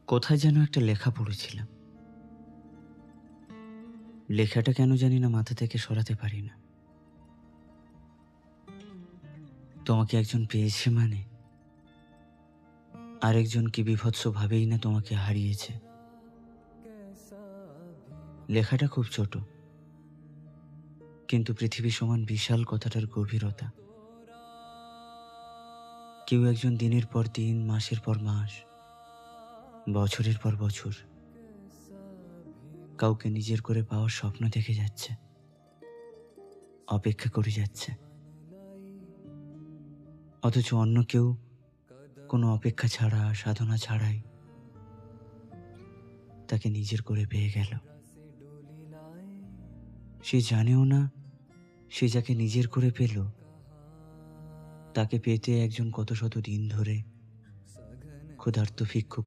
কোথায় যেন একটা লেখা পড়েছিলাম। লেখাটা কেন জানি না মাথা থেকে সরাতে পারি না। তোমাকে একজন পেয়েছে মানে আরেকজন কি বীভৎসভাবেই না তোমাকে হারিয়েছে। লেখাটা খুব ছোট, কিন্তু পৃথিবী সমান বিশাল কথাটার গভীরতা। কেউ একজন দিনের পর দিন, মাসের পর মাস, বছরের পর বছর কাউকে নিজের করে পাওয়ার স্বপ্ন দেখে যাচ্ছে, অপেক্ষা করে যাচ্ছে। অথচ অন্য কেউ কোনো অপেক্ষা ছাড়া, সাধনা ছাড়াই তাকে নিজের করে পেয়ে গেল। সে জানেও না সে যাকে নিজের করে পেল তাকে পেতে একজন কত শত দিন ধরে ক্ষুধার্ত ভিক্ষুক